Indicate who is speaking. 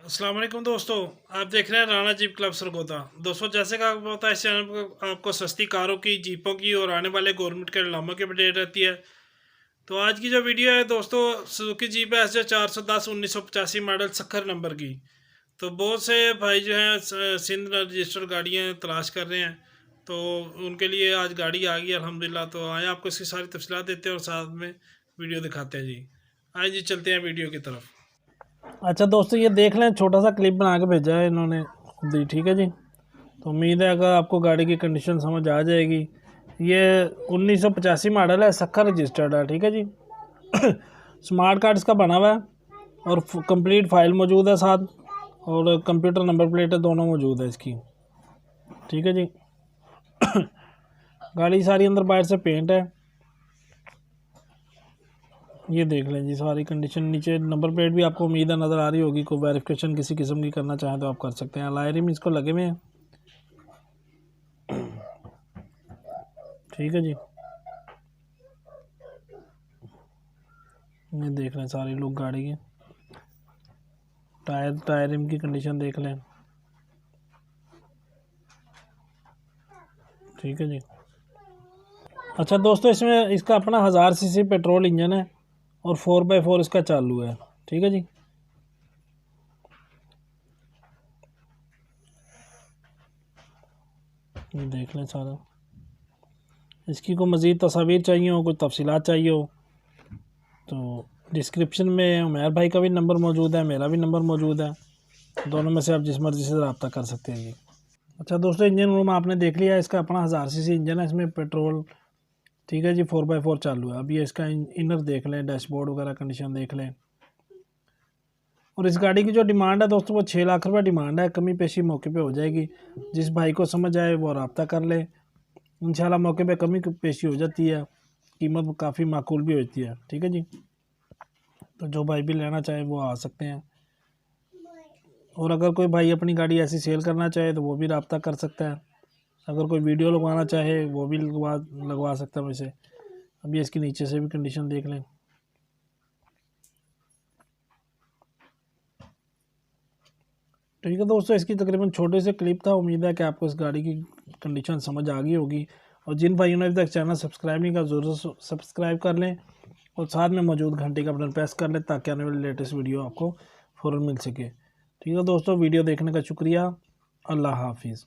Speaker 1: अस्सलाम वालेकुम दोस्तों, आप देख रहे हैं राणा जीप क्लब सरगोदा। दोस्तों, जैसे कि आपको पता है, इस चैनल पर आपको सस्ती कारों की, जीपों की और आने वाले गवर्नमेंट के इनामों की अपडेट रहती है। तो आज की जो वीडियो है दोस्तों, सुजुकी जीप है SJ410 1985 मॉडल सखर नंबर की। तो बहुत से भाई जो हैं सिंध रजिस्टर्ड गाड़ियाँ तलाश कर रहे हैं, तो उनके लिए आज गाड़ी आ गई अल्हम्दुलिल्लाह। तो आए आपको इसकी सारी तफसीलात देते हैं और साथ में वीडियो दिखाते हैं जी। आए जी, चलते हैं वीडियो की तरफ।
Speaker 2: अच्छा दोस्तों, ये देख लें, छोटा सा क्लिप बना के भेजा है इन्होंने खुद ही। ठीक है जी। तो उम्मीद है अगर आपको गाड़ी की कंडीशन समझ आ जाएगी। ये 1985 मॉडल है, सखर रजिस्टर्ड है। ठीक है जी। स्मार्ट कार्ड इसका बना हुआ है और कंप्लीट फाइल मौजूद है साथ, और कंप्यूटर नंबर प्लेट दोनों मौजूद है इसकी। ठीक है जी। गाड़ी सारी अंदर बाहर से पेंट है। ये देख लें जी, सारी कंडीशन। नीचे नंबर प्लेट भी आपको उम्मीद है नज़र आ रही होगी। कोई वेरिफिकेशन किसी किस्म की करना चाहें तो आप कर सकते हैं। अलाय रिम इसको लगे हुए हैं। ठीक है जी। ये देख लें सारी लुक गाड़ी के। टायर रिम की कंडीशन देख लें। ठीक है जी। अच्छा दोस्तों, इसमें इसका अपना 1000 सीसी पेट्रोल इंजन है और 4x4 इसका चालू है। ठीक है जी। ये देख लें सारा। इसकी कोई मज़ीद तस्वीर चाहिए हो, कोई तफसीलात चाहिए हो, तो डिस्क्रिप्शन में उमैर भाई का भी नंबर मौजूद है, मेरा भी नंबर मौजूद है। दोनों में से आप जिस मर्ज़ी से रब्ता कर सकते हैं जी। अच्छा दोस्तों, इंजन रूम आपने देख लिया है। इसका अपना 1000 सीसी इंजन है, इसमें पेट्रोल। ठीक है जी। 4x4 चालू है। अब ये इसका इनर देख लें, डैशबोर्ड वगैरह कंडीशन देख लें। और इस गाड़ी की जो डिमांड है दोस्तों, वो 6 लाख रुपये डिमांड है। कमी पेशी मौके पे हो जाएगी। जिस भाई को समझ आए वो रब्ता कर ले। इंशाल्लाह मौके पे कमी पेशी हो जाती है, कीमत काफ़ी माकूल भी होती है। ठीक है जी। तो जो भाई भी लेना चाहे वो आ सकते हैं। और अगर कोई भाई अपनी गाड़ी ऐसी सेल करना चाहे तो वो भी रब्ता कर सकता है। अगर कोई वीडियो लगवाना चाहे वो भी लगवा सकता है वैसे। अभी इसके नीचे से भी कंडीशन देख लें। ठीक है दोस्तों, इसकी तकरीबन छोटे से क्लिप था। उम्मीद है कि आपको इस गाड़ी की कंडीशन समझ आ गई होगी। और जिन भाइयों ने अभी तक चैनल सब्सक्राइब नहीं किया, ज़रूर सब्सक्राइब कर लें और साथ में मौजूद घंटे का बटन प्रेस कर लें ताकि आने वाली लेटेस्ट वीडियो आपको फ़ौरन मिल सके। ठीक है दोस्तों, वीडियो देखने का शुक्रिया। अल्लाह हाफिज़।